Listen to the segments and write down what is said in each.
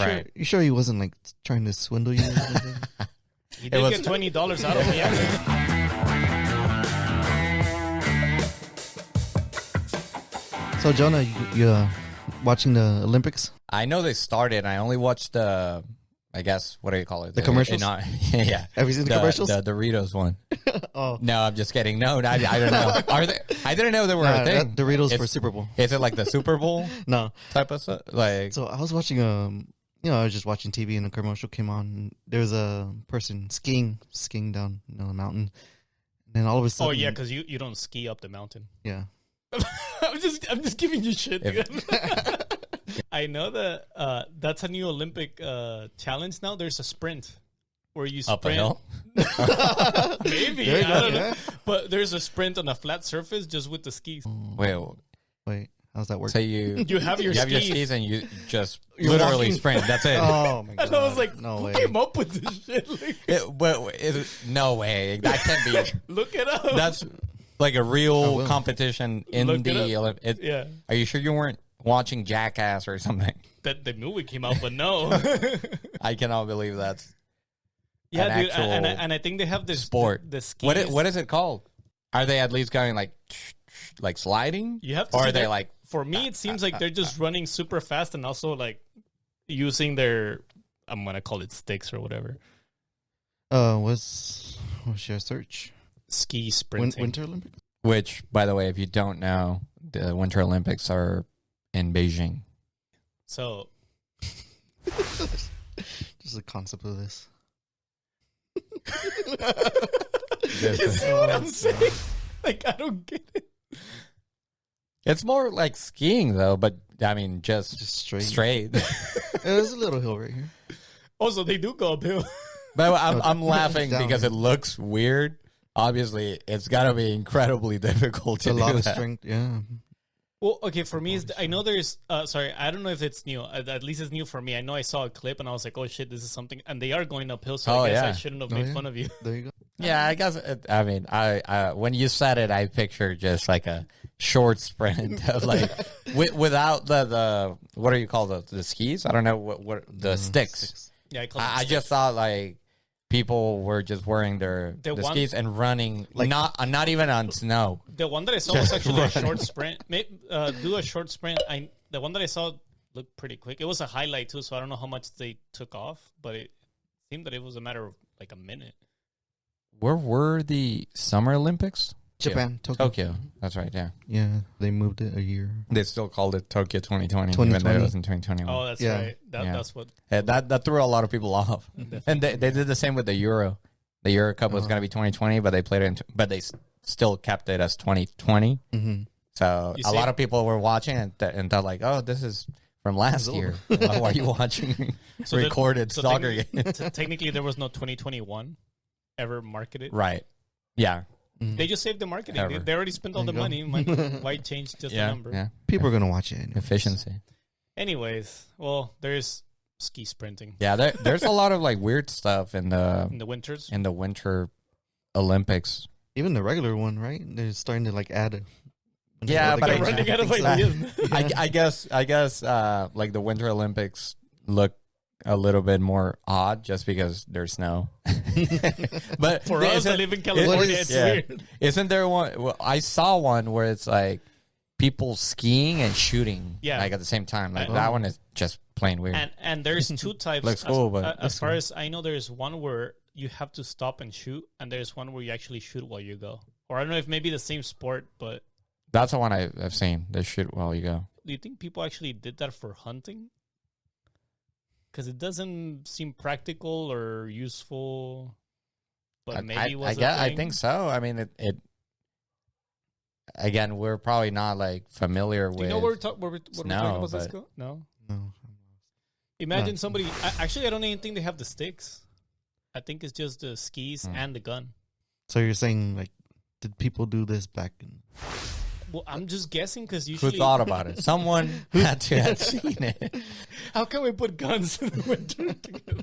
Right. You sure he wasn't like trying to swindle you? Or something? He did get $20 out of me. So Jonah, you watching the Olympics? I know they started. I only watched the, I guess, what do you call it? The commercials? Yeah. Have you seen the commercials? The Doritos one. Oh. No, I'm just kidding. No, I don't know. Are they? I didn't know they were a thing. Doritos for Super Bowl. Is it like the Super Bowl No. type of stuff? Like, So I was watching I was just watching TV and a commercial came on. There's a person skiing down a mountain, and then all of a sudden, Oh yeah, because you don't ski up the mountain. yeah. I'm just giving you shit. I know that that's a new Olympic challenge now. There's a sprint where you sprint up a hill? Maybe There you I go, don't know. yeah. But there's a sprint on a flat surface just with the skis. Wait. How's that work? So you You have your you have your skis. skis and you just You're literally walking. sprint. That's it. Oh my god! And I was like, no who way. came up with this shit? Like, No way. That can't be. look it up. That's like a I real will. competition in Look it the up. Olympics. Yeah. Are you sure you weren't watching Jackass or something? That the movie came out, but no. I cannot believe that's Yeah, an dude, actual and I think they have this sport. The skis. What is it called? Are they at least going like sliding? You have to or see are they their- like For me, it seems like they're just running super fast and also like using their, I'm gonna call it sticks or whatever. What should I search? Ski sprinting. Winter Olympics. which, by the way, if you don't know, the Winter Olympics are in Beijing. So Just the concept of this. you see what I'm saying? Like I don't get it. It's more like skiing though, but I mean just straight. There's a little hill right here. Also, they do go uphill. But I'm laughing Down. because it looks weird. Obviously, it's got to be incredibly difficult It's to a do lot of that. strength. Yeah. Well, okay, for me, I know there's, sorry, I don't know if it's new. At least it's new for me. I know I saw a clip and I was like, oh shit, this is something. And they are going uphill, so I guess I shouldn't have made fun of you. There you go. Yeah, I guess. I mean, I when you said it, I pictured just like a short sprint of like without the what are you called the skis? I don't know what the sticks. Yeah, I call it I sticks. just thought like people were just wearing the skis and running, like not even on snow. The one that I saw was actually a short sprint. Do a short sprint. The one that I saw looked pretty quick. It was a highlight too, so I don't know how much they took off, but it seemed that it was a matter of like a minute. Where were the Summer Olympics? Japan, Tokyo. That's right. Yeah, Yeah, they moved it a year. they still called it Tokyo 2020, even though it 2020. was in 2021. Oh, that's Yeah. right. That's what. That threw a lot of people off, and they did the same with the Euro. The Euro Cup was going to be 2020, but they played it, but they still kept it as 2020. Mm-hmm. So a lot of people were watching and thought like, "Oh, this is from last year. Why are you watching recorded soccer games?" Technically, there was no 2021 ever marketed. Right? Yeah. They just saved the marketing. They already spent all the There you money. Why change just the number? Yeah. People are gonna watch it. Anyways. Efficiency. Anyways, well, there's ski sprinting Yeah. There's a lot of like weird stuff in in the winters. the Winter Olympics. Even the regular one, right? They're starting to like add. Yeah, but They're running out of ideas. I guess like the Winter Olympics look a little bit more odd just because there's snow. But For us that live in California, it's weird. Isn't there one? Well, I saw one where it's like people skiing and shooting, like at the same time. Like that one is just plain weird. And there's two types. Looks cool, but as far as I know, there's one where you have to stop and shoot, and there's one where you actually shoot while you go. Or I don't know if maybe the same sport, but that's the one I've seen. They shoot while you go. do you think people actually did that for hunting? Because it doesn't seem practical or useful. But maybe it was I think so. I mean, it. Again, we're probably not like familiar with. Do you know what we're talking about, but- Cisco? No. No. Imagine somebody. Actually, I don't even think they have the sticks. I think it's just the skis and the gun. So you're saying like, did people do this back in? Well, I'm just guessing because Who usually. thought about it? Someone had to have seen it. How can we put guns in the winter together?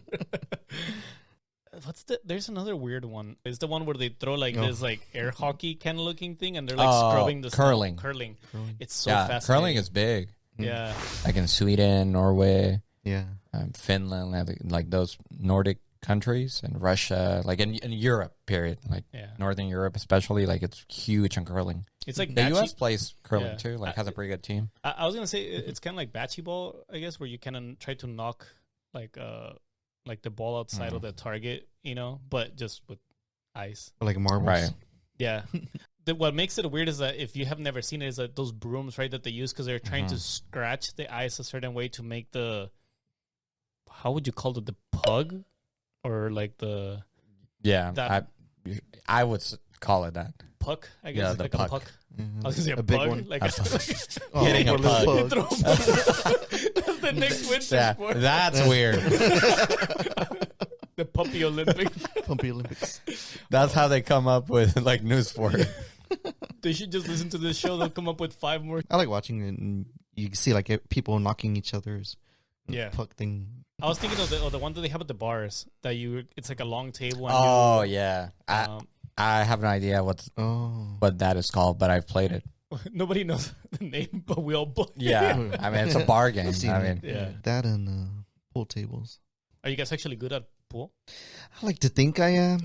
There's another weird one. It's the one where they throw like this like air hockey kind of looking thing and they're like scrubbing the curling. snow. Curling. It's so Yeah, fascinating. curling is big. Yeah. Like in Sweden, Norway. Yeah. Finland, like those Nordic countries, and Russia, like in Europe, period. Like Northern Europe, especially, like it's huge on curling. It's like the U.S. plays curling too. Like has a pretty good team. I was gonna say it's kind of like bocce ball, I guess, where you kind of try to knock like the ball outside of the target, you know, but just with ice, Or like marbles. Right. Yeah. What makes it weird is that if you have never seen it, is that those brooms, right, that they use because they're trying to scratch the ice a certain way to make how would you call it, the pug, or like the I would call it that. puck, I guess. The like puck. a puck. Mhm. I was gonna say a big pug, one. like Hitting a poor little pug. pug. That's the next winter Yeah, sport. that's weird. The puppy Olympics. Pumpy Olympics. That's how they come up with like new sport. They should just listen to this show. They'll come up with 5 more. I like watching it, and you can see like people knocking each other's puck thing. I was thinking of the one that they have at the bars that it's like a long table. And Oh yeah, I have no idea what that is called, but I've played it. Nobody knows the name, but we all play. Yeah, I mean it's a bar game. I've seen I it. mean, That and pool tables. Are you guys actually good at pool? I like to think I am.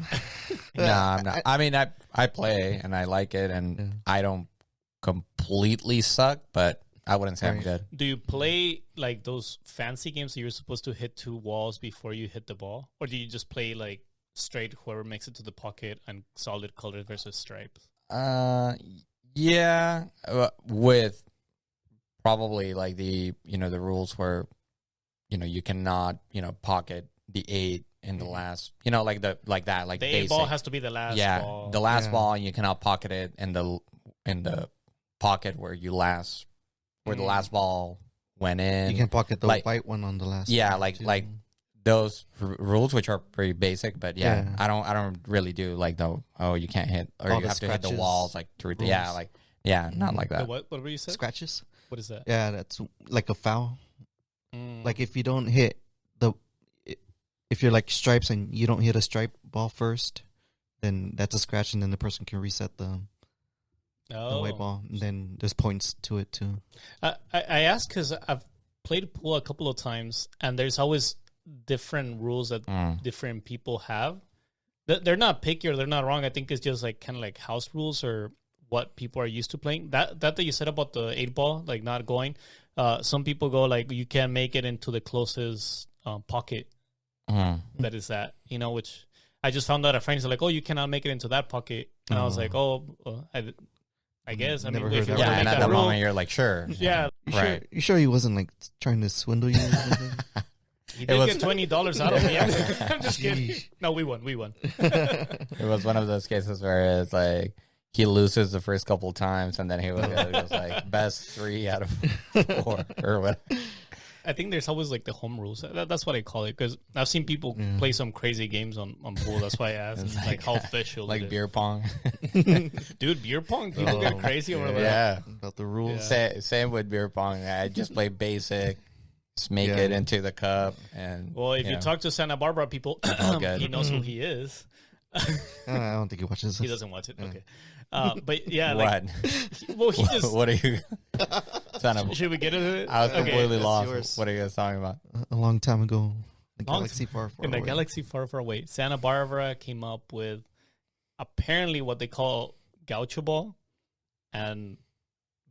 no, I'm not. I mean, I play and I like it, and I don't completely suck, but I wouldn't say I'm good. Do you play like those fancy games that you're supposed to hit 2 walls before you hit the ball? Or do you just play like straight whoever makes it to the pocket and solid colors versus stripes? Yeah, with probably like the rules where you cannot pocket the 8 in the last like that like the basic. 8 ball has to be the last ball. The last ball, and you cannot pocket it in the pocket where the last ball went in. You can pocket the white one on the last. Like those rules, which are pretty basic, but I don't really do like you can't hit, or all you have to hit the walls like through not like that. What were you saying? Scratches. What is that? Yeah, that's like a foul. Like if you don't hit if you're like stripes and you don't hit a stripe ball first, then that's a scratch, and then the person can reset the white ball. And then there's points to it too. I ask because I've played pool a couple of times, and there's always different rules that different people have. They're not picky or they're not wrong. I think it's just like kind of like house rules or what people are used to playing. That you said about the 8 ball, like not going. Some people go like you can't make it into the closest pocket. That is that, which I just found out. A friends are like, oh, you cannot make it into that pocket, and I was like, I guess. I Never mean, heard if that. you Yeah, and at that rule, moment you're like, sure. yeah, Right. You sure he wasn't like trying to swindle you? Or something? he did get $20 out of me. I'm just kidding. No, we won. It was one of those cases where it's like he loses the first couple times, and then he was like best 3 out of 4 or what. I think there's always like the home rules. That's what I call it, because I've seen people play some crazy games on pool. That's why I asked, It's like how official, like it is. beer pong. Dude, beer pong. People get crazy over that. Yeah. About the rules. Same with beer pong. I just play basic, just make it into the cup, and Well, if you talk to Santa Barbara people, he knows who he is. I don't think he watches this. He doesn't watch it. Okay. But yeah, what? Well, he just. What are you? Should we get into it? I was completely lost. yours. What are you guys talking about? A long time ago. The Long galaxy far, far in the away. galaxy far, far away, Santa Barbara came up with apparently what they call gaucho ball and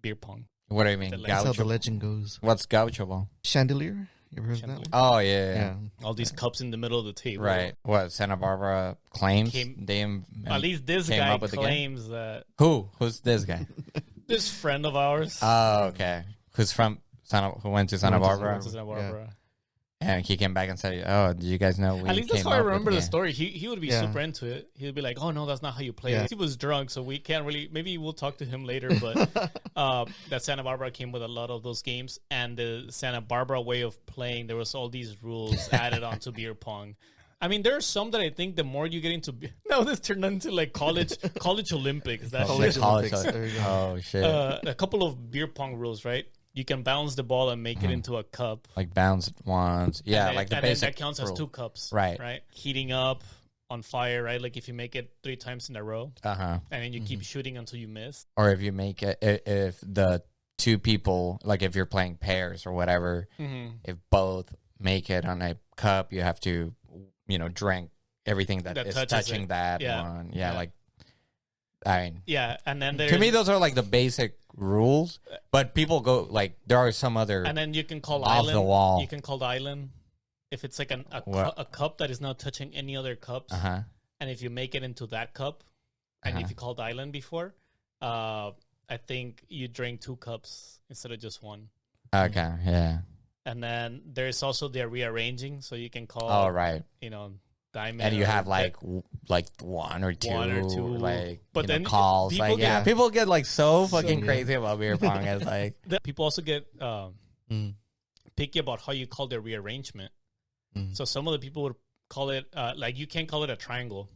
beer pong. What do you mean? That's That's how Gaucho? the legend goes. What's gaucho ball? Chandelier? You ever heard of that Chandelier. one? Oh yeah. All these cups in the middle of the table. Right. What Santa Barbara claims? At least this came guy up with the game? claims that Who's this guy? this friend of ours. Oh, okay. Who went to Santa Barbara? went to Santa Barbara. And he came back and said, "Oh, did you guys know we At least that's came how I up with remember the game?" story. He would be super into it. He would be like, "Oh no, that's not how you play it." He was drunk, so we can't really. Maybe we'll talk to him later. But that Santa Barbara came with a lot of those games, and the Santa Barbara way of playing, there was all these rules added onto beer pong. I mean, there are some that I think the more you get into, now this turned into like college Olympics. That's College it. Olympics. There you go. Oh shit! A couple of beer pong rules, right? You can bounce the ball and make it into a cup. Like bounce ones, yeah, And like the then basic. that counts as rule. 2 cups, Right. Right, heating up, on fire, right? Like if you make it 3 times in a row, And then you keep shooting until you miss. or if you make it, if the 2 people, like if you're playing pairs or whatever, if both make it on a cup, you have to, drink everything that is touches touching it. that Yeah. one. Yeah. Like, I mean, Yeah, and then to me, those are like the basic rules. But people go like there are some other. and then you can call off island. the wall. You can call the island if it's like What? a cup that is not touching any other cups. Uh-huh. And if you make it into that cup, and if you called island before, I think you drink 2 cups instead of just 1. Okay. Yeah. And then there's also the rearranging, so you can call. Oh, right. Diamond. And you or have like 1 or 2, But but then calls. people Like, get- people get like so fucking yeah. crazy about beer pong. It's like, People also get picky about how you call their rearrangement. So some of the people would call it like you can't call it a triangle.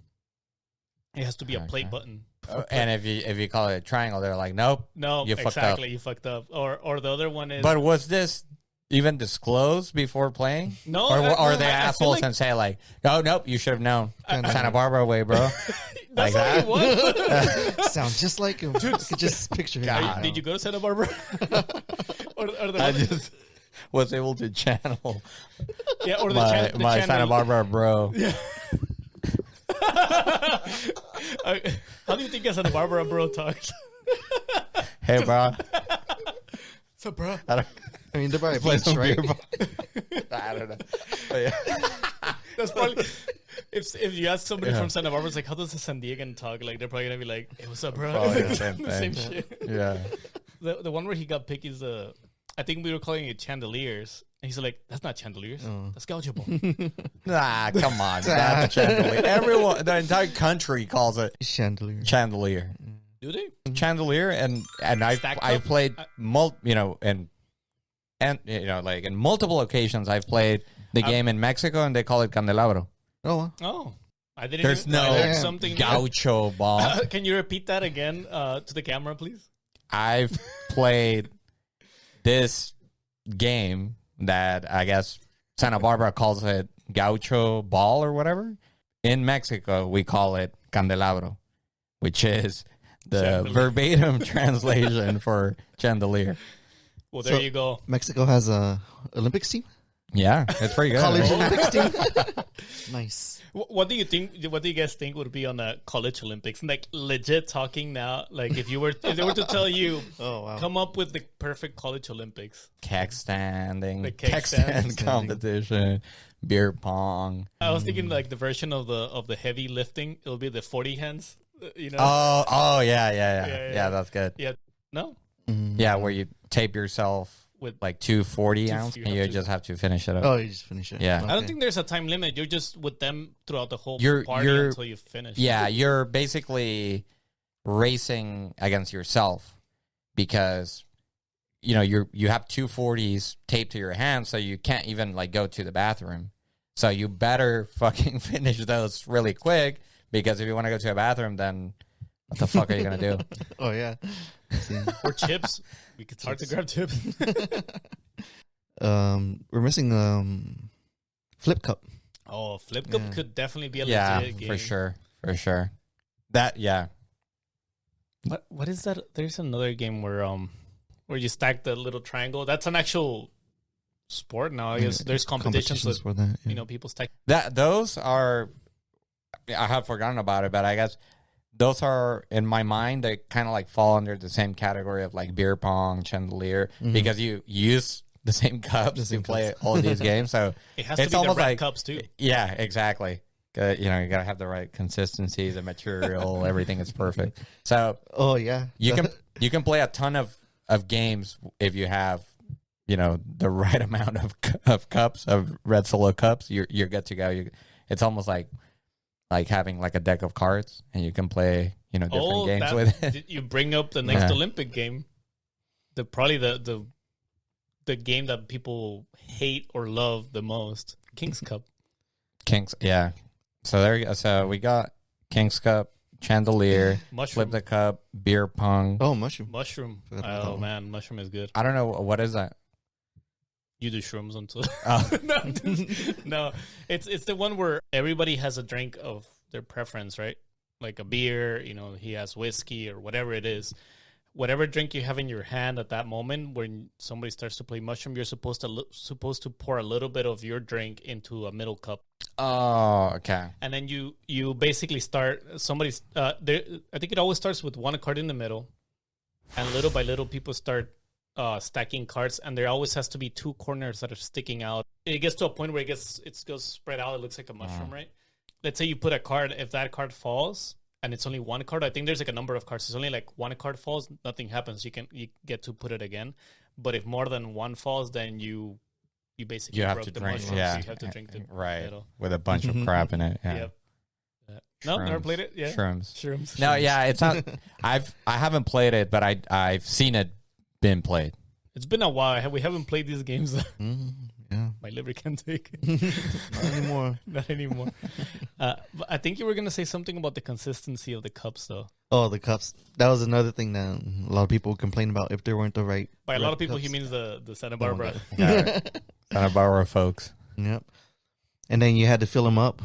It has to be a plate Okay. button. and if you call it a triangle, they're like, nope. No, You fucked exactly. up. You fucked up. Or the other one is. But was this even disclosed before playing? No, Or no, are they I feel assholes like- and say like, oh, nope, you should have known. Santa Barbara way, bro. That's like how that? it was. Sounds just like him. I could just picture him. God. Did you go to Santa Barbara? or the I one- just was able to channel yeah, or the my channel. Santa Barbara bro. How do you think a Santa Barbara bro talks? Hey, bro. So, bro. I don't I mean, they're probably play beach, some right? beer pong. I don't know. But yeah. That's probably if you ask somebody Yeah. from Santa Barbara, it's like, how does a San Diegan talk? Like, they're probably gonna be like, "Hey, what's up, bro?" Probably the Like, same the same thing. shit. Yeah. The one where he got picked is I think we were calling it chandeliers, and he's like, "That's not chandeliers. That's gaucho ball." Nah, come on. That's chandelier. Everyone, the entire country calls it Chandelier. chandelier. Do they? Chandelier, and Stack I up? played like in multiple occasions I've played the game in Mexico and they call it candelabro. Oh, well. Oh, I didn't. There's even, I no learned something. new. gaucho ball. Can you repeat that again to the camera, please? I've played this game that I guess Santa Barbara calls it gaucho ball or whatever. In Mexico, we call it candelabro, which is the Chandelier. verbatim translation for chandelier. Well, there So- you go. Mexico has a Olympics team? Yeah, it's pretty good. College right? Olympics team? Nice. What do you think? What do you guys think would be on the college Olympics? Like legit talking now. Like if they were to tell you, Oh, wow. come up with the perfect college Olympics. Keg standing, The keg keg stand. stand competition, beer pong. I was thinking like the version of the heavy lifting. It'll be the 40 hands. You know? Oh, yeah. Yeah. Yeah, that's good. Yeah. No. Yeah, where you tape yourself With like 240 Two- ounce, you and have you to- just have to finish it up. Oh, you just finish it. Yeah. I don't think there's a time limit. You're just with them throughout the whole You're- party you're- until you finish. Yeah, you're basically racing against yourself because you have 240s taped to your hand, so you can't even like go to the bathroom. So you better fucking finish those really quick because if you want to go to a bathroom, then what the fuck are you gonna do? Oh, yeah. Or chips. It's hard to grab chips. We're missing Flip Cup. Oh, Flip Cup Yeah. could definitely be a Yeah, legit game. for sure. That What is that? There's another game where you stack the little triangle. That's an actual sport now. I guess there's competitions with for that. Yeah. people stack. those are. I have forgotten about it, but I guess those are in my mind. They kind of like fall under the same category of like beer pong, chandelier, because you use the same cups to play all of these games. So It has to it's be the almost red like cups too. Yeah, exactly. You gotta have the right consistency, the material, everything is perfect. So Oh, yeah. you can play a ton of games if you have the right amount of cups, of red solo cups. You're good to go. It's almost like having like a deck of cards, and you can play different games with it. You bring up the next Yeah. Olympic game. Probably the game that people hate or love the most, King's Cup. Kings, yeah. So there you go. So we got King's Cup, chandelier, flip Mushroom. the cup, beer pong. Oh, mushroom. Mushroom. Forgot about that Oh one. man, mushroom is good. I don't know what is that. You do shrooms until Oh. no. It's the one where everybody has a drink of their preference, right? Like a beer, he has whiskey or whatever it is. whatever drink you have in your hand at that moment, when somebody starts to play mushroom, you're supposed to pour a little bit of your drink into a middle cup. Oh, okay. And then you basically start somebody's there. I think it always starts with one card in the middle, and little by little people start stacking cards, and there always has to be two corners that are sticking out. It gets to a point where it goes spread out. It looks like a mushroom, right? Let's say you put a card. If that card falls, and it's only one card, I think there's like a number of cards. It's only like one card falls, nothing happens. You get to put it again. But if more than one falls, then you basically have broke to the drink. mushroom. Yeah, So you have to drink the right middle. with a bunch of crap in it. Yeah. Yep. No, never played it. Yeah, Shrooms. No, Shrooms. yeah, it's not. I haven't played it, but I've seen it been played. It's been a while. We haven't played these games. Yeah. My liver can't take it. Not anymore. Not anymore. But I think you were going to say something about the consistency of the cups, though. Oh, the cups. That was another thing that a lot of people complain about if they weren't the right. By a lot right of people, cups. he means the Santa Barbara. Santa Barbara folks. Yep. And then you had to fill them up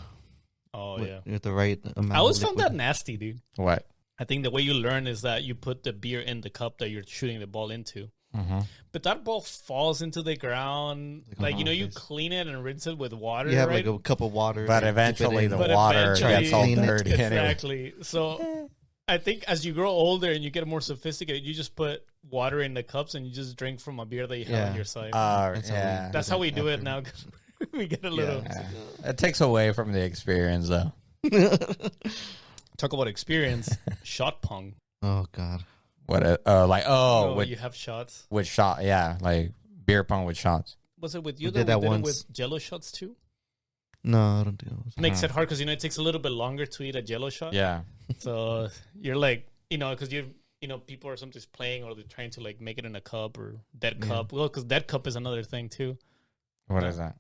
Oh, with, yeah. with the right amount. I always of found liquid. that nasty, dude. What? I think the way you learn is that you put the beer in the cup that you're shooting the ball into. Mm-hmm. But that ball falls into the ground. Like, you yes. clean it and rinse it with water, You have right? like a cup of water. But you dip it eventually in. the But water eventually- gets all Clean it. dirty anyway. Exactly. So I think as you grow older and you get more sophisticated, you just put water in the cups and you just drink from a beer that you have Yeah. on your side. That's how we- Yeah. That's how we do it now. 'Cause we get a little... Yeah. It takes away from the experience, though. Talk about experience. Shot pong. Oh God. What? With you have shots. shot. Yeah, like beer pong with shots. Was it with you We that did that we did it once. with Jello shots too? No, I don't do those. Makes it hard because it takes a little bit longer to eat a Jello shot. Yeah. So you're like, because people are sometimes playing or they're trying to like make it in a cup or dead cup. Well, because dead cup is another thing too. What is that?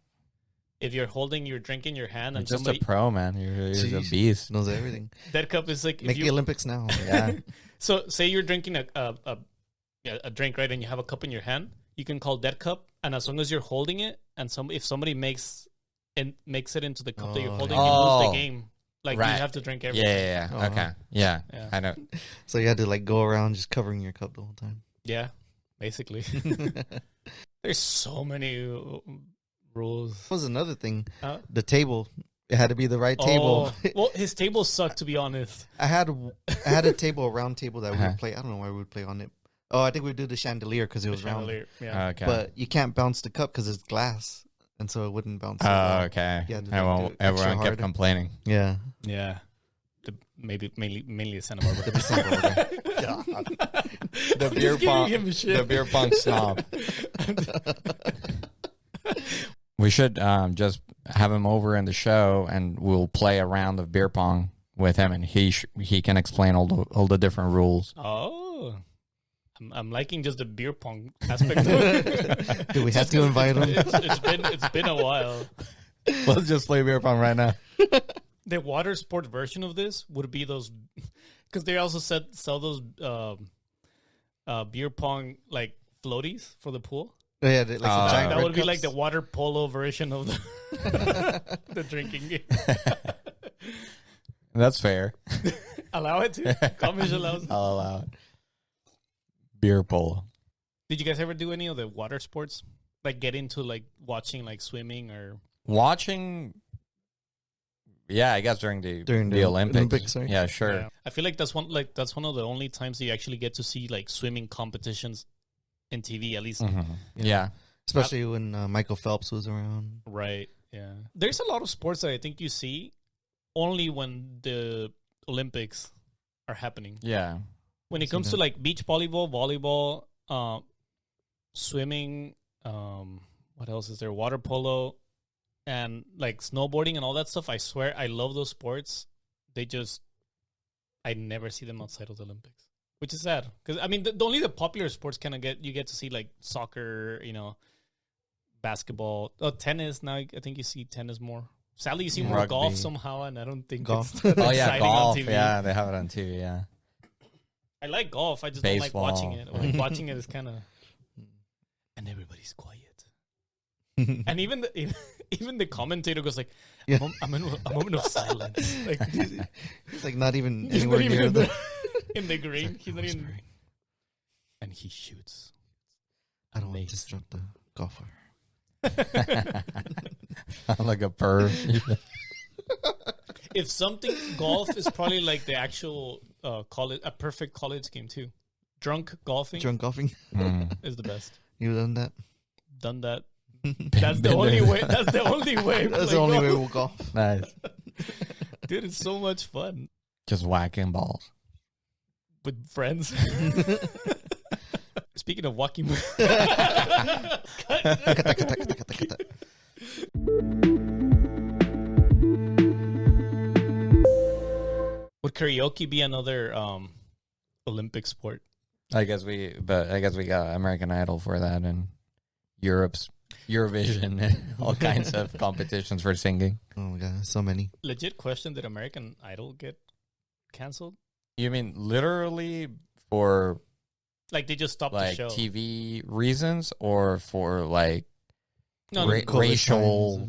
If you're holding your drink in your hand You're and just somebody a pro, man. You're a Jeez. beast. Knows everything. dead cup is like if Make the you Olympics now. Yeah. so say you're drinking a drink, right, and you have a cup in your hand, you can call dead cup, and as long as you're holding it, and if somebody makes it into the cup that you're holding, you lose the game. Like Right. you have to drink everything. Yeah. Oh. Okay. Yeah. Yeah. I know. So you had to like go around just covering your cup the whole time. Yeah, basically. There's so many rules. That was another thing. Huh? The table. It had to be the right table. Oh, well, his table sucked, to be honest. I had a table, a round table that we Uh-huh. would play. I don't know why we would play on it. Oh, I think we did the chandelier because it was round. Chandelier, yeah. Okay. But you can't bounce the cup because it's glass, and so it wouldn't bounce. so Oh, well. okay. Yeah, do Everyone it extra kept hard. complaining. Yeah. Yeah. Mainly Santa Barbara. The December order. The beer pong. The beer pong snob. We should just have him over in the show, and we'll play a round of beer pong with him, and he can explain all the different rules. Oh. I'm liking just the beer pong aspect of it. Do we have to invite him? It's been a while. Let's just play beer pong right now. The water sport version of this would be those, because they also sell those beer pong like floaties for the pool. Yeah, like the giant That red would be like cups. the water polo version of the drinking game. That's fair. Allow it to. Comish allows. I'll allow it. Beer polo. Did you guys ever do any of the water sports? Like get into like watching like swimming or Watching. Yeah, I guess during the Olympics. right? Yeah, sure. Yeah. I feel like that's one of the only times you actually get to see like swimming competitions in TV, at least. Mhm. Yeah. Especially when Michael Phelps was around. Right. Yeah. There's a lot of sports that I think you see only when the Olympics are happening. Yeah. When it comes to like beach volleyball, swimming, what else is there? Water polo, and like snowboarding and all that stuff. I swear, I love those sports. I never see them outside of the Olympics, which is sad. Because I mean, only the popular sports kind of you get to see like soccer, basketball, tennis. Now I think you see tennis more. Sadly, you see more Rugby. golf somehow, and I don't think Golf. it's Oh yeah, exciting on golf. TV. Yeah, they have it on TV. Yeah. I like golf. I just Baseball. don't like watching it. Like watching it is kind of, and everybody's quiet. And even the commentator goes like, Yeah. a moment of silence. Like It's like not even he's anywhere not even near in the. in the green. He's not even. and he shoots. I don't want Amazing. to disrupt the golfer. I'm like a perv. If something, golf is probably like the actual college, a perfect college game too. Drunk golfing Drunk golfing. is the best. You done that? Done that. That's the only way. That's the only way. That's the only way we'll golf. Nice. Dude, it's so much fun Just whacking balls. with friends. Speaking of walking, would karaoke be another Olympic sport? I guess we got American Idol for that, and Europe's Eurovision, and all kinds of competitions for singing. Oh my god, so many. Legit question: did American Idol get canceled? You mean literally for Like they just stopped the like show? TV reasons, or for like No, racial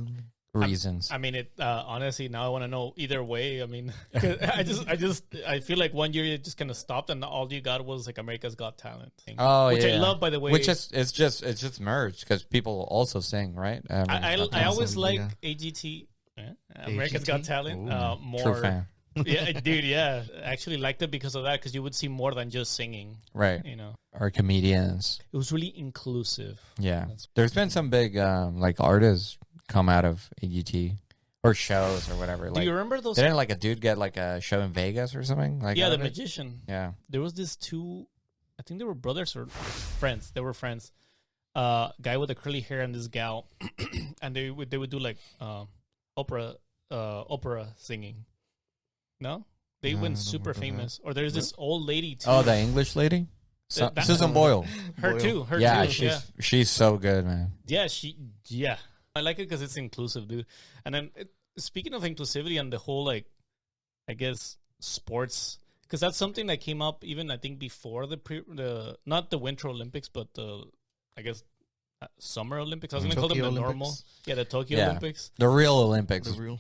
reasons? I mean, it honestly, now I want to know either way. I mean, 'cause I feel like one year it just kind of stopped, and all you got was like America's Got Talent thing. Oh, which yeah. I love, by the way. Which is it's just merged because people also sing, right? I always Awesome, like yeah. AGT, America's Got AGT? Talent, Ooh. more. True fan, Yeah, dude, yeah, I actually liked it because of that, because you would see more than just singing. right? You know, Or comedians. it was really inclusive. Yeah, there's been some big like artists come out of AGT or shows or whatever. Do Like, you remember those? didn't like a dude get like a show in Vegas or something? Like, Yeah, out the of it? magician. Yeah, There was this two, I think they were brothers or friends. They were friends. Guy with the curly hair and this gal, and they would do like opera singing. No, they No, I went don't super remember that. famous. Or there's this old lady too. Oh, the English lady, That- Susan Boyle. her Boyle. too. Her Yeah, too. she's so good, man. Yeah, yeah. I like it because it's inclusive, dude. And then speaking of inclusivity and the whole, like, I guess sports, because that's something that came up even I think before the not the Winter Olympics, but the I guess Summer Olympics. I was gonna call them the Tokyo normal. Olympics. Yeah, the Tokyo Yeah. Olympics. The real Olympics. The real.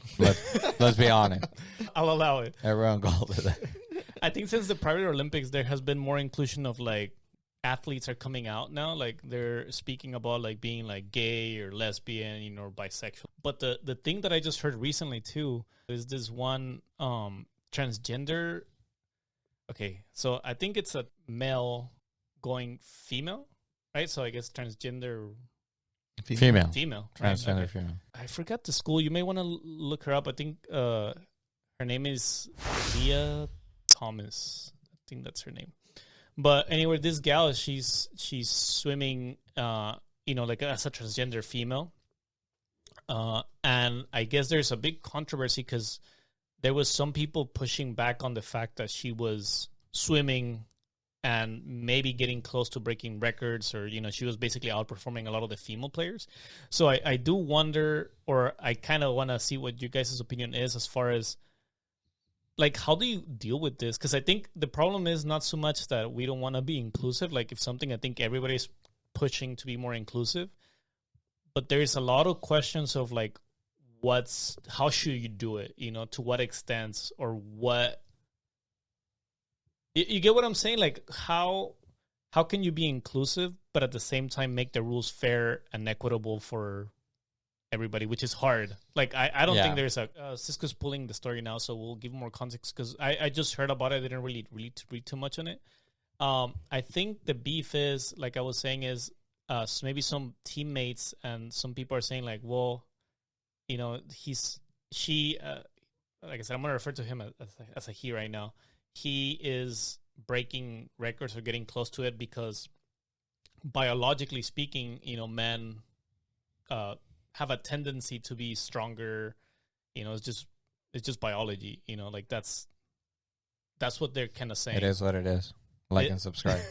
Let's be honest. I'll allow it. Everyone go to that. I think since the private Olympics, there has been more inclusion of like athletes are coming out now. Like they're speaking about like being like gay or lesbian, you know, or bisexual. But the thing that I just heard recently too is this one transgender. Okay, so I think it's a male going female, right? So I guess transgender Female. female, right? Transgender Okay. female. I forgot the school. You may want to look her up. I think her name is Lea Thomas. I think that's her name. But anyway, this gal, she's swimming, you know, like as a transgender female. And I guess there's a big controversy because there was some people pushing back on the fact that she was swimming and maybe getting close to breaking records, or, you know, she was basically outperforming a lot of the female players. So I do wonder, or I kind of want to see what you guys' opinion is as far as, like, how do you deal with this? Because I think the problem is not so much that we don't want to be inclusive. Like, if something, I think everybody's pushing to be more inclusive. But there's a lot of questions of, like, how should you do it? You know, to what extent, or what... You get what I'm saying? Like, how can you be inclusive, but at the same time make the rules fair and equitable for everybody, which is hard. Like, I don't think there's a... Cisco's pulling the story now, so we'll give more context, because I just heard about it. I didn't really read too much on it. I think the beef is, like I was saying, is maybe some teammates and some people are saying, like, well, you know, like I said, I'm going to refer to him as a he right now. He is breaking records or getting close to it because biologically speaking, you know, men have a tendency to be stronger. You know, it's just biology, you know, like that's what they're kind of saying. It is what it is. Like and subscribe.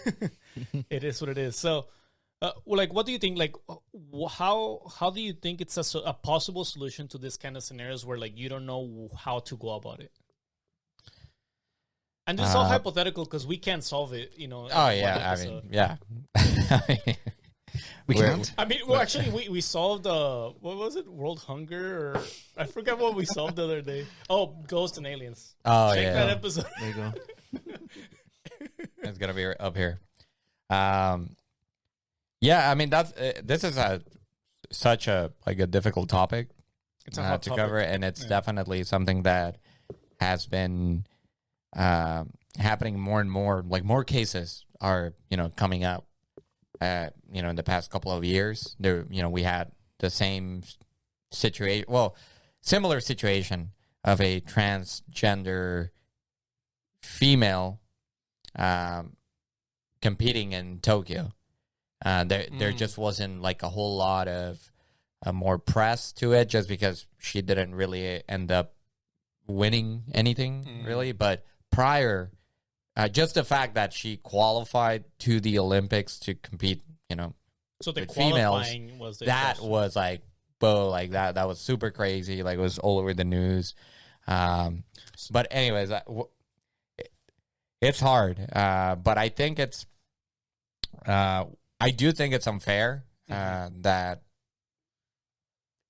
It is what it is. So, well, like, what do you think? Like, how do you think it's a possible solution to this kind of scenarios where, like, you don't know how to go about it? And it's all hypothetical because we can't solve it, you know. Oh yeah, I mean, yeah. We can't. I mean, well, actually, we solved what was it? World hunger, or I forgot what we solved the other day. Oh, ghosts and aliens. Oh Check yeah, that episode. There you go. it's gonna be up here. Yeah, I mean that's this is such a difficult topic It's a hot to topic. cover, and it's definitely something that has been happening more and more. Like more cases are coming up. In the past couple of years, there we had the same situation. Well, similar situation of a transgender female competing in Tokyo. There just wasn't like a whole lot of more press to it, just because she didn't really end up winning anything really. But prior, just the fact that she qualified to the Olympics to compete, So the with females, qualifying was the that question. was like, whoa, like that was super crazy. Like it was all over the news. But anyways, it's hard. But I think it's, I do think it's unfair that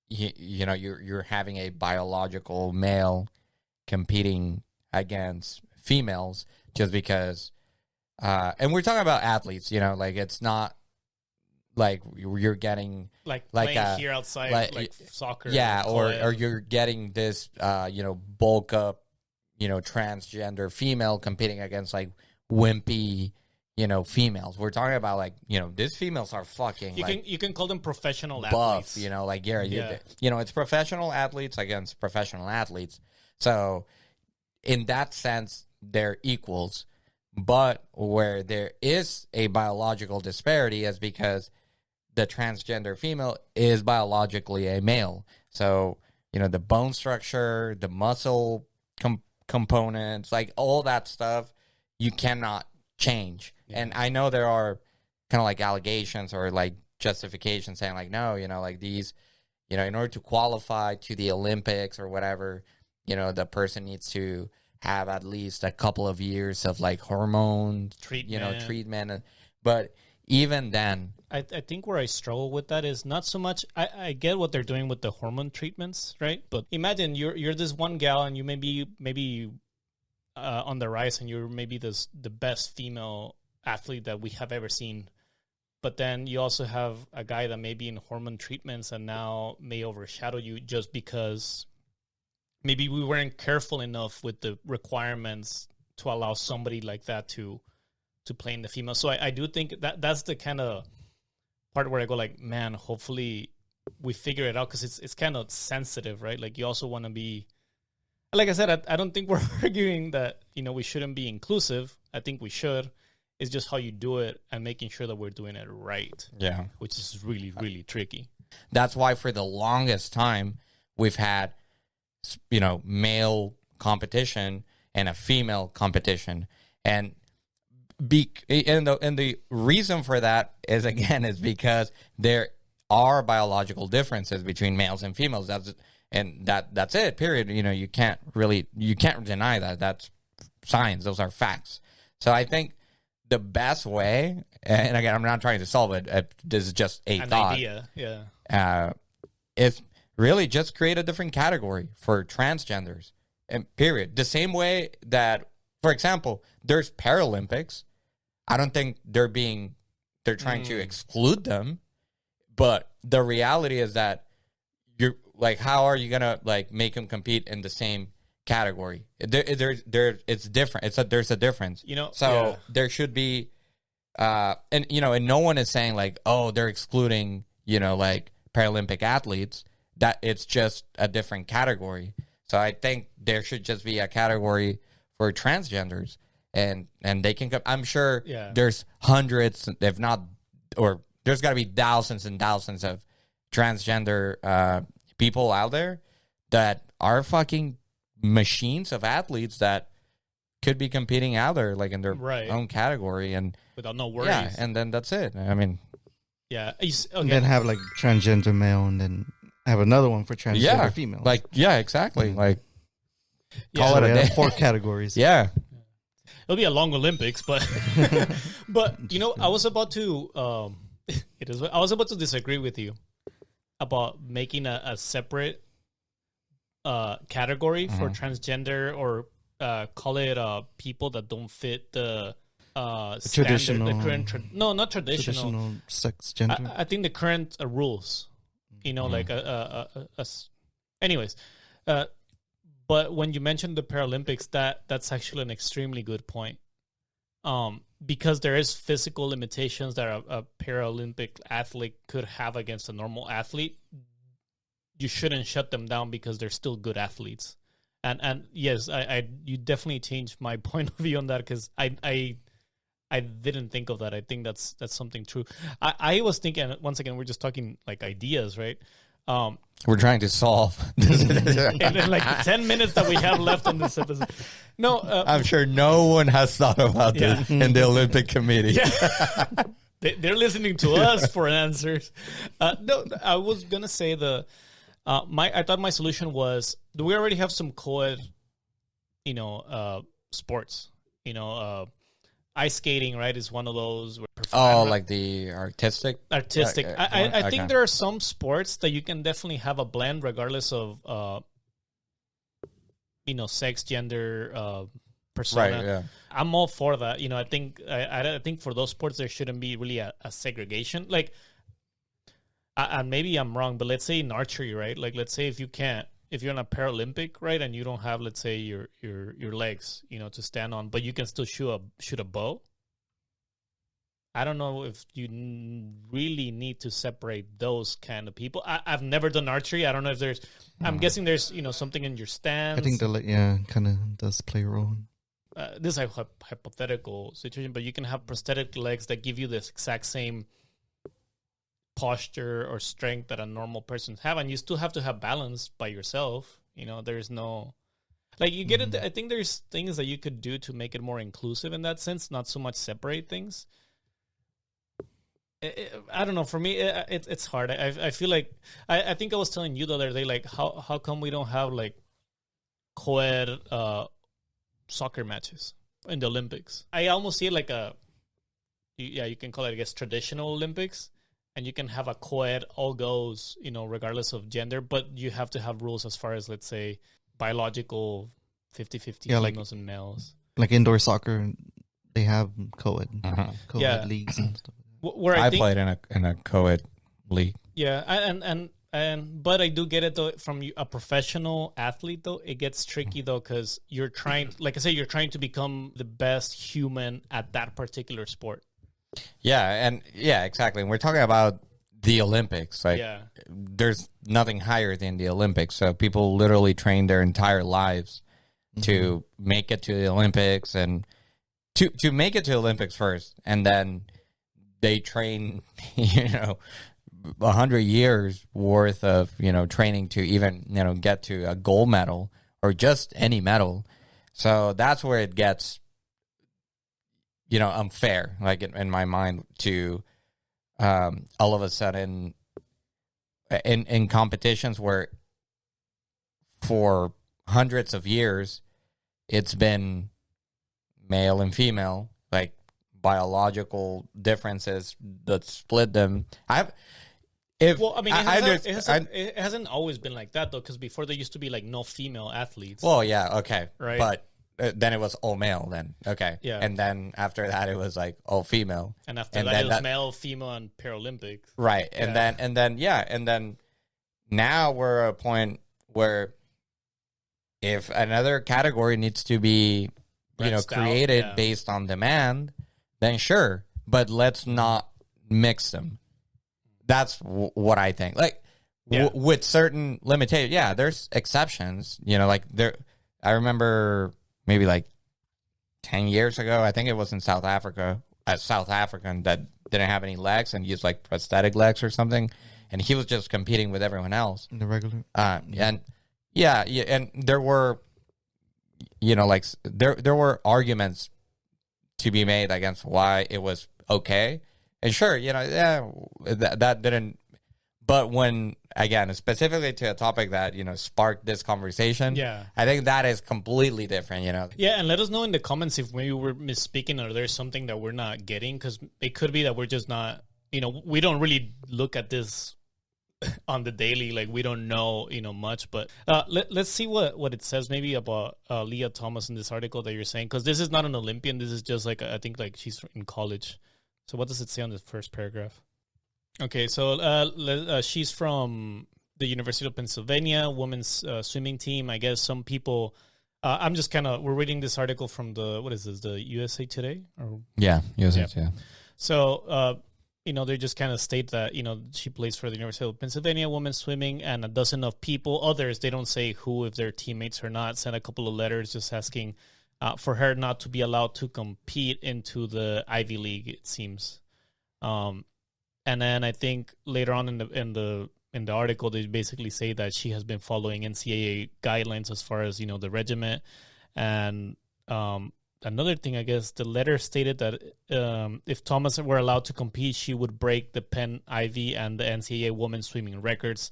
you're having a biological male competing against females just because, and we're talking about athletes. Like it's not like you're getting like like playing here outside, like soccer. or you're getting this bulk up transgender female competing against like wimpy females. We're talking about like these females are fucking you can call them professional buff, athletes. like it's professional athletes against professional athletes. So in that sense they're equals, but where there is a biological disparity is because the transgender female is biologically a male. So, the bone structure, the muscle components, like all that stuff, you cannot change. Yeah. And I know there are kind of like allegations or like justifications saying like, no, like these, in order to qualify to the Olympics or whatever, the person needs to have at least a couple of years of like hormone treatment. But even then, I think where I struggle with that is not so much. I get what they're doing with the hormone treatments, right? But imagine you're this one gal and you maybe on the rise, and you're maybe the best female athlete that we have ever seen. But then you also have a guy that may be in hormone treatments and now may overshadow you just because maybe we weren't careful enough with the requirements to allow somebody like that to play in the female. So I do think that's the kind of part where I go like, man, hopefully we figure it out, because it's kind of sensitive, right? Like you also want to be, like I said, I don't think we're arguing that, we shouldn't be inclusive. I think we should. It's just how you do it and making sure that we're doing it right. Yeah. Which is really, really tricky. That's why for the longest time we've had, male competition and a female competition. And the reason for that is because there are biological differences between males and females. That's it. Period. You can't deny that. That's science. Those are facts. So I think the best way, and again, I'm not trying to solve it. This is just an thought. Idea. Yeah. Is really just create a different category for transgenders. And period. The same way that, for example, there's Paralympics. I don't think they're trying to exclude them, but the reality is that you're like, how are you gonna like make them compete in the same category? It's different. There's a difference. So there should be, and no one is saying like, oh, they're excluding like Paralympic athletes. That it's just a different category. So I think there should just be a category for transgenders, and they can come. I'm sure there's hundreds, if not, or there's got to be thousands and thousands of transgender people out there that are fucking machines of athletes that could be competing out there, like in their own category, and without no worries. Yeah, and then that's it. I mean, okay. And then have like transgender male, and then have another one for transgender female. Like, exactly. Like, call it a day. 4 categories. Yeah. It'll be a long Olympics, but but I was about to I was about to disagree with you about making a separate category for transgender, or call it people that don't fit the traditional, the current no, not traditional sex gender. I think the current rules, like anyways, but when you mentioned the Paralympics, that's actually an extremely good point, because there is physical limitations that a Paralympic athlete could have against a normal athlete. You shouldn't shut them down because they're still good athletes. And yes, you definitely changed my point of view on that, because I didn't think of that. I think that's something true. I was thinking, once again, we're just talking like ideas, right? We're trying to solve. And then like the 10 minutes that we have left on this episode. No, I'm sure no one has thought about this in the Olympic Committee. Yeah. They're listening to us for answers. No, I was gonna say I thought my solution was, do we already have some co-ed, sports? Ice skating, right, is one of those. Like the artistic. I think there are some sports that you can definitely have a blend, regardless of sex, gender, persona. Right. Yeah. I'm all for that. I think for those sports there shouldn't be really a segregation. Like, and maybe I'm wrong, but let's say in archery, right? Like, let's say if you're in a Paralympic, right, and you don't have, let's say, your legs, to stand on, but you can still shoot a bow. I don't know if you really need to separate those kind of people. I've never done archery. I don't know if there's. I'm guessing there's something in your stance. I think kind of does play a role. This is a hypothetical situation, but you can have prosthetic legs that give you this exact same posture or strength that a normal person have, and you still have to have balance by yourself. There's no, like, you get it. I think there's things that you could do to make it more inclusive in that sense, not so much separate things. I don't know. For me, it's hard. I feel like I think I was telling you the other day, like, how come we don't have like co-ed soccer matches in the Olympics? I almost see it like you can call it, I guess, traditional Olympics. And you can have a co-ed, all goes, regardless of gender, but you have to have rules as far as, let's say, biological 50-50 females and males. Like indoor soccer, they have co-ed leagues and stuff. Where I played in a co-ed league. Yeah, but I do get it though, from a professional athlete though. It gets tricky though, because you're trying, like I said, you're trying to become the best human at that particular sport. Yeah, exactly. And we're talking about the Olympics. Like, there's nothing higher than the Olympics. So people literally train their entire lives to make it to the Olympics, and to make it to the Olympics first, and then they train, 100 years worth of training to even get to a gold medal or just any medal. So that's where it gets unfair, like in my mind, to all of a sudden in competitions where for hundreds of years it's been male and female, like biological differences that split them. It hasn't always been like that though, because before there used to be like no female athletes. Well, yeah, okay, right, but then it was all male then. Okay. Yeah. And then after that it was like all female. And after that it was male, female, and Paralympics. Right. And then now we're at a point where if another category needs to be created based on demand, then sure. But let's not mix them. That's what I think. Like with certain limitations. Yeah, there's exceptions. I remember maybe like 10 years ago, I think it was in South Africa, a South African that didn't have any legs and used like prosthetic legs or something. And he was just competing with everyone else. In the regular. And there were, there were arguments to be made against why it was okay. And sure, that didn't. But when, again, specifically to a topic that, sparked this conversation, I think that is completely different, Yeah, and let us know in the comments if maybe we're misspeaking or there's something that we're not getting, because it could be that we're just not, we don't really look at this on the daily, like we don't know, much. But let's see what it says maybe about Lea Thomas in this article that you're saying, because this is not an Olympian. This is just like, I think like she's in college. So what does it say on the first paragraph? Okay, so she's from the University of Pennsylvania women's swimming team. I guess some people. I'm just we're reading this article from what is this, the USA Today? Yeah, USA Today. So, they just kind of state that, she plays for the University of Pennsylvania women's swimming, and a dozen of people, others, they don't say who, if they're teammates or not, sent a couple of letters just asking for her not to be allowed to compete into the Ivy League, it seems. And then I think later on in the article, they basically say that she has been following NCAA guidelines as far as, the regiment. And another thing, I guess, the letter stated that if Thomas were allowed to compete, she would break the Penn Ivy and the NCAA women's swimming records.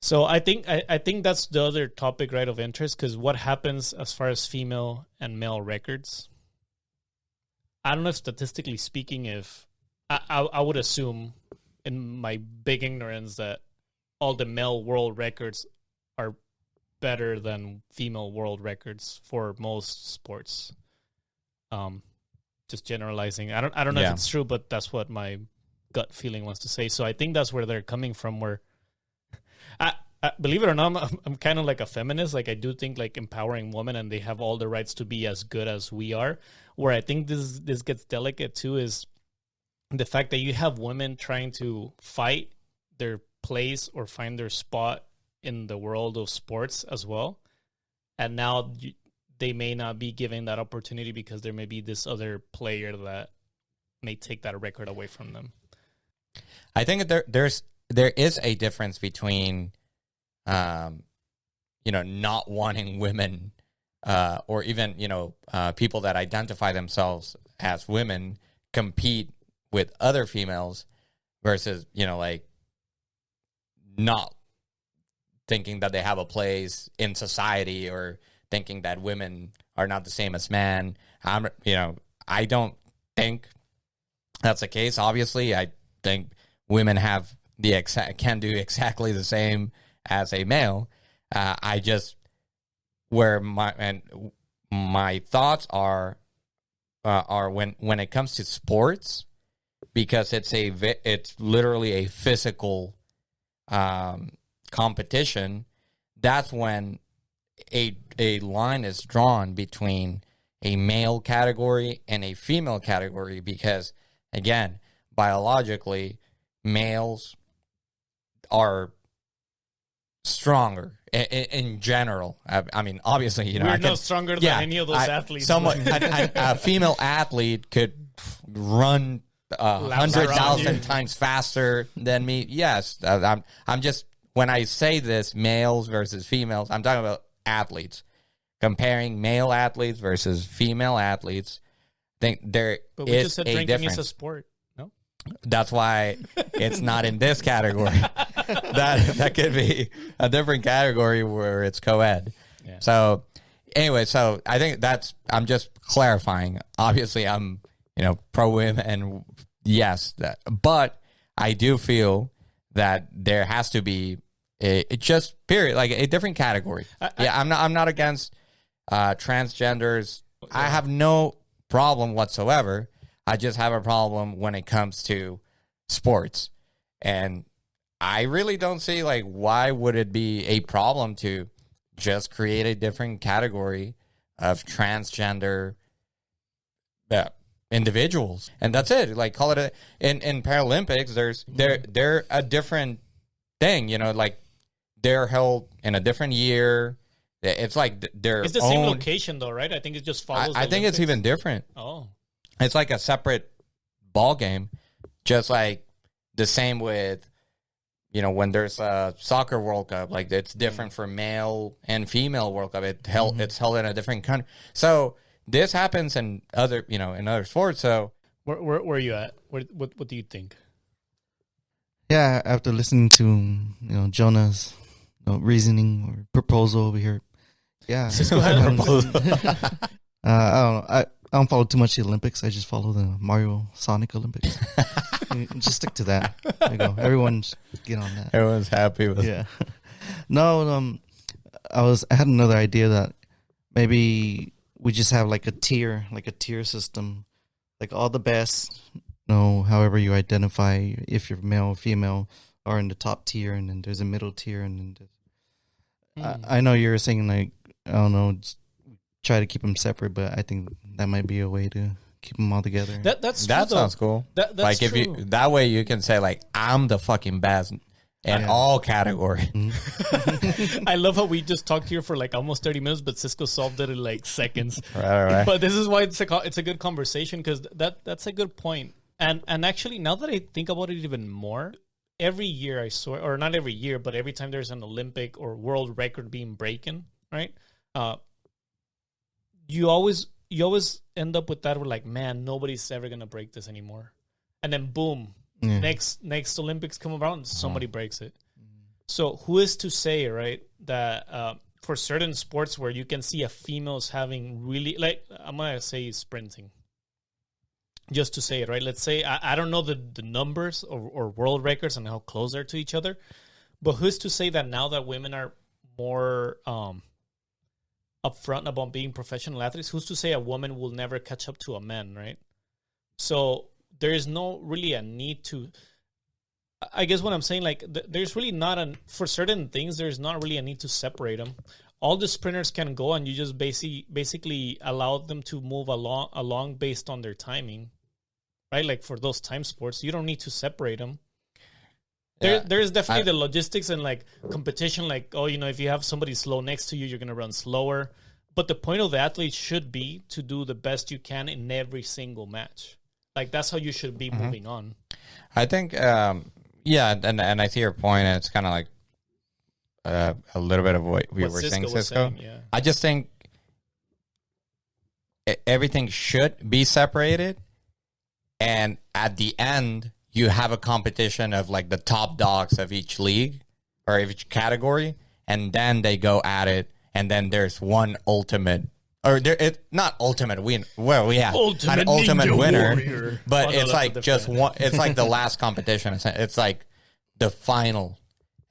So I think that's the other topic, right, of interest, because what happens as far as female and male records? I don't know if statistically speaking, if I would assume in my big ignorance that all the male world records are better than female world records for most sports. Just generalizing. I don't know if it's true, but that's what my gut feeling wants to say. So I think that's where they're coming from, where I believe it or not, I'm kind of like a feminist. Like I do think like empowering women and they have all the rights to be as good as we are. Where I think this gets delicate too is the fact that you have women trying to fight their place or find their spot in the world of sports as well. And now they may not be given that opportunity because there may be this other player that may take that record away from them. I think there is a difference between, not wanting women, or even, people that identify themselves as women compete with other females versus, like not thinking that they have a place in society or thinking that women are not the same as men. I don't think that's the case. Obviously, I think women have can do exactly the same as a male. I just where my thoughts are when it comes to sports, because it's literally a physical competition. That's when a line is drawn between a male category and a female category, because again, biologically, males are stronger in general. I mean, obviously, we're no stronger than any of those athletes. A female athlete could run 100,000 times faster than me. Yes, I'm just, when I say this, males versus females, I'm talking about athletes. Comparing male athletes versus female athletes, I think there but we is just said a drinking difference. is a sport. No, that's why it's not in this category. that could be a different category where it's co-ed. Yeah. So anyway, I think I'm just clarifying. Obviously, I'm pro women, and yes, but I do feel that there has to be a different category. I'm not against transgenders. I have no problem whatsoever. I just have a problem when it comes to sports, and I really don't see why would it be a problem to just create a different category of transgender individuals, and that's it. Call it in Paralympics. They're a different thing. They're held in a different year. It's it's the same location though, right? I think it just follows. I think it's even different. Oh, it's like a separate ball game, just like the same with when there's a soccer World Cup. It's different for male and female World Cup. It's held in a different country. So this happens in other in other sports. So where are you at? What do you think? Yeah, after listening to Jonah's reasoning or proposal over here, yeah, Cisco had a proposal. I don't know. I don't follow too much the Olympics. I just follow the Mario Sonic Olympics. Just stick to that. There you go. Everyone get on that. Everyone's happy with. Yeah. No, I had another idea that maybe we just have like a tier system, like all the best. However you identify, if you're male or female, are in the top tier, and then there's a middle tier, and then I know you're saying like, I don't know, try to keep them separate, but I think that might be a way to keep them all together. That sounds cool. That's like true. if you that way you can say like, I'm the fucking best in all categories. I love how we just talked here for like almost 30 minutes, but Cisco solved it in like seconds. Right. But this is why it's a good conversation, because that's a good point. And actually, now that I think about it even more, every year I swear, or not every year, but every time there's an Olympic or world record being broken, right? You always end up with that. We're like, man, nobody's ever gonna break this anymore. And then boom, next Olympics come around, somebody breaks it. So who is to say, right, that for certain sports where you can see a female's having really, like, I'm gonna say sprinting, just to say it, right? Let's say I don't know the numbers or world records and how close they're to each other, but who's to say that now that women are more upfront about being professional athletes, who's to say a woman will never catch up to a man, right? So there is no really a need to, I guess what I'm saying, like, there's really not for certain things, there's not really a need to separate them. All the sprinters can go, and you just basically allow them to move along based on their timing, right? Like for those time sports, you don't need to separate them. There's definitely the logistics and like competition, like, if you have somebody slow next to you, you're going to run slower. But the point of the athlete should be to do the best you can in every single match. Like, that's how you should be moving on. I think, and I see your point, and it's kind of like a little bit of what we were saying, Cisco. Yeah. I just think everything should be separated, and at the end, you have a competition of like the top dogs of each league or each category, and then they go at it, and then there's one ultimate, or not ultimate win. Well, we have an ultimate winner, warrior. But it's like just one. It's like the last competition. It's like the final,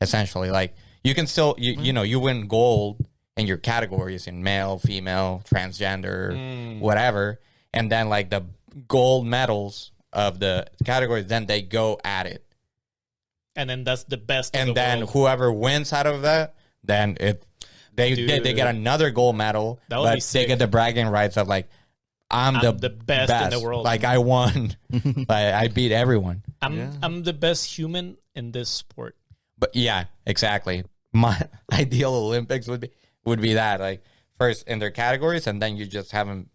essentially. Like you can still you win gold in your categories in male, female, transgender, whatever, and then like the gold medals of the categories, then they go at it, and then that's the best. And then world. Whoever wins out of that, then they get another gold medal, but they get the bragging rights of like, I'm the best in the world. Like I won, I beat everyone. I'm the best human in this sport. But yeah, exactly. My ideal Olympics would be that, like, first in their categories, and then you just have them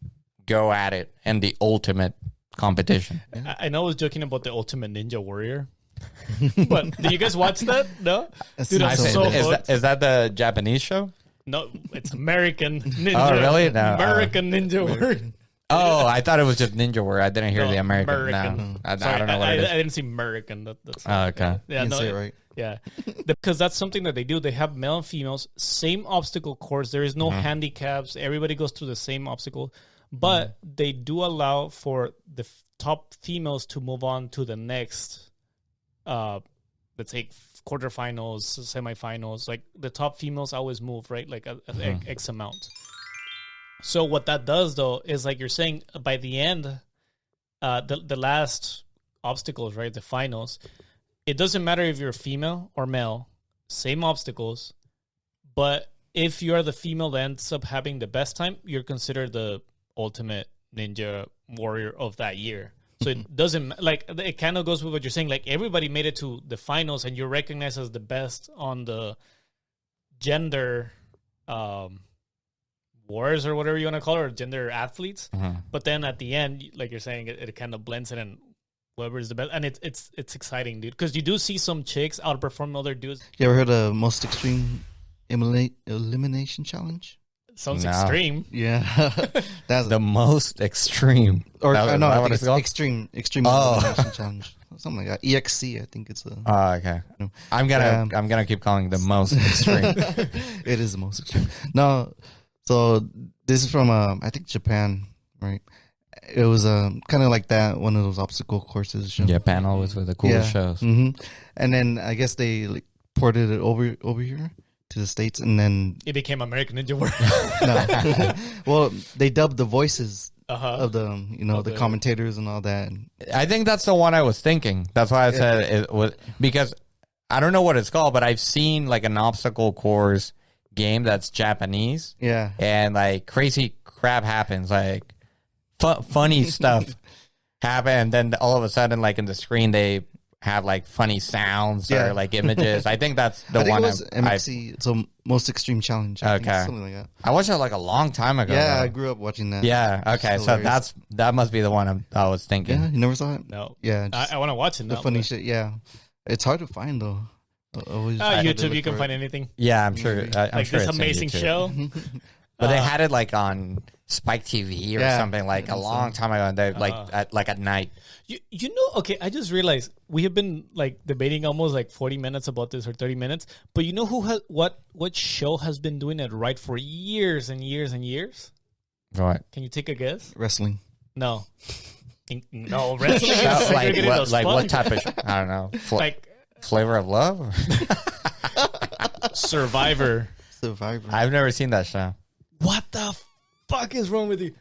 go at it in the ultimate competition. I know I was joking about the Ultimate Ninja Warrior, but do you guys watch that? No? Dude, is that the Japanese show? No, it's American Ninja. Oh, really? No, American Ninja Warrior. Oh, I thought it was just Ninja Warrior. I didn't hear the American. No. I don't know what it is. I didn't see American. That's okay. Yeah, you say it right. Yeah, because that's something that they do. They have male and females, same obstacle course. There is no handicaps. Everybody goes through the same obstacle. But they do allow for the top females to move on to the next, let's say, quarterfinals, semifinals. Like, the top females always move, right? Like, X amount. So what that does, though, is, like you're saying, by the end, the last obstacles, right, the finals, it doesn't matter if you're female or male, same obstacles. But if you are the female that ends up having the best time, you're considered the ultimate ninja warrior of that year. So it doesn't, like, it kind of goes with what you're saying. Like, everybody made it to the finals, and you're recognized as the best on the gender wars, or whatever you want to call it, or gender athletes. But then at the end, like you're saying, it kind of blends it, and whoever is the best, and it's exciting, dude, because you do see some chicks outperform other dudes. You ever heard of Most Extreme Elimination Challenge? Sounds extreme. Yeah, that's the most extreme. Or no, I think it's extreme elimination challenge, something like that. EXC, I think it's a. Oh, okay. No. I'm gonna keep calling it the most extreme. It is the most extreme. No, so this is from I think Japan, right? it was kind of like that, one of those obstacle courses. Show. Yeah, panel was with the coolest shows. And then I guess they like ported it over here to the States, and then It became American Ninja Warrior. no. Well, they dubbed the voices of the the the- commentators and all that. I think that's the one I was thinking. That's why I said it was, because I don't know what it's called, but I've seen like an obstacle course game that's Japanese. Yeah. And like crazy crap happens, like funny stuff happen, and then all of a sudden, like in the screen, they have like funny sounds or like images. I think that's the I think one. it was MXC, so Most Extreme Challenge. I think, Okay. something like that. I watched it like a long time ago. Yeah, though. I grew up watching that. Yeah. Okay. So Hilarious. that must be the one I was thinking. Yeah, you never saw it? No. Yeah, I want to watch it the now. funny but- shit. Yeah, it's hard to find though. Always had to YouTube, look you can for find it. anything. Yeah, I'm sure. I'm Like sure this it's in amazing YouTube. show. But they had it like on Spike TV or Yeah. something like a long time ago, and they like at night. You know, okay, I just realized we have been like debating almost like 40 minutes about this or 30 minutes, but you know who has what show has been doing it right for years and years and years? Right. Can you take a guess? Wrestling. No. No, wrestling is So, segregated as like what fuck. type of? I don't know. Like Flavor of Love. Survivor. Survivor. I've never seen that show. What the fuck is wrong with you?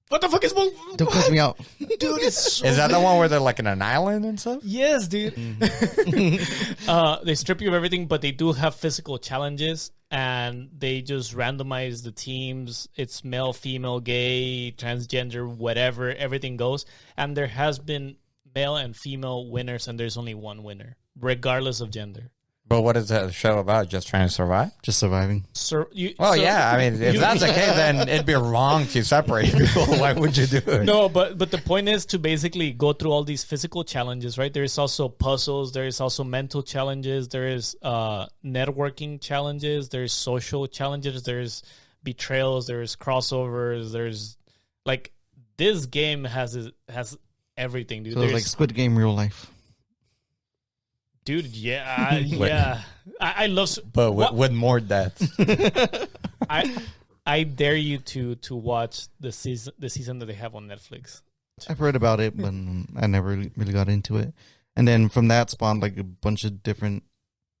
What the fuck is wrong? Don't cuss me out. Dude, it's so Is that the one where they're like in an island and stuff? Yes, dude. They strip you of everything, but they do have physical challenges, and they just randomize the teams. It's male, female, gay, transgender, whatever. Everything goes, and there has been male and female winners, and there's only one winner, regardless of gender. But what is that show about? Just trying to survive? Just surviving. Well, yeah. I mean, if that's the case, then it'd be wrong to separate people. Why would you do it? No, but the point is to basically go through all these physical challenges, right? There is also puzzles. There is also mental challenges. There is networking challenges. There's social challenges. There's betrayals. There's crossovers. There's like this game has everything, dude. So it's like Squid Game real life. Dude, yeah, yeah. I love, But with more death. I dare you to watch the season that they have on Netflix. I've heard about it, but I never really got into it. And then from that spawned like a bunch of different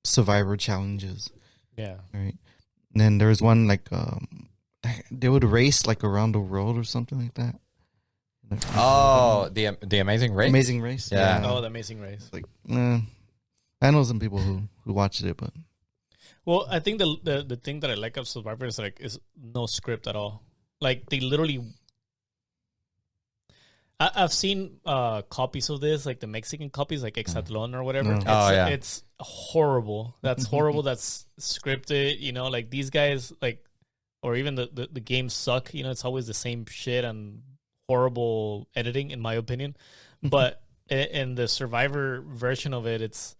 Survivor challenges. Yeah. Right. And then there was one like they would race like around the world or something like that. Oh, the Amazing Race? Amazing Race. Yeah. Oh, the Amazing Race. Like, I know some people who watched it, but Well, I think the thing that I like of Survivor is like is no script at all. Like they literally, I've seen copies of this, like the Mexican copies, like Exatlón or whatever. No. It's, Oh, yeah. it's horrible. That's horrible. That's scripted. You know, like these guys, like, or even the games suck. You know, it's always the same shit and horrible editing, in my opinion. But in the Survivor version of it, it's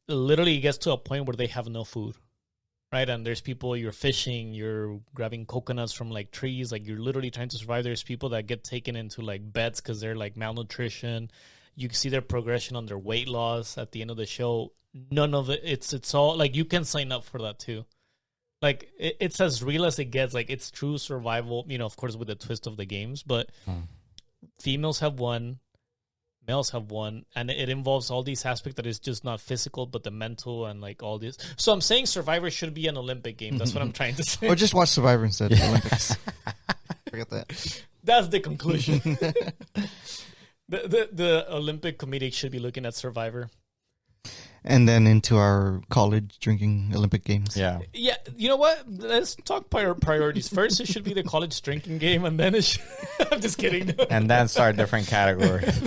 literally it gets to a point where they have no food, right? And there's people, you're fishing, you're grabbing coconuts from like trees, like you're literally trying to survive. There's people that get taken into like beds because they're like malnutrition. You can see their progression on their weight loss at the end of the show. None of it, it's all like you can sign up for that too. Like it's as real as it gets. Like it's true survival, you know, of course with the twist of the games, but females have won, males have won, and it involves all these aspects that is just not physical, but the mental and like all this. So I'm saying Survivor should be an Olympic game. That's what I'm trying to say. or just watch Survivor instead of the Olympics. Forget that. That's the conclusion. the Olympic Committee should be looking at Survivor. And then into our college drinking Olympic games. Yeah. Yeah, you know what? Let's talk priorities. First, it should be the college drinking game, and then it should... I'm just kidding. And then start different categories.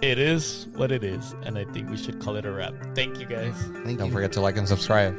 It is what it is, and I think we should call it a wrap. Thank you, guys. Thank Don't you. forget to like and subscribe.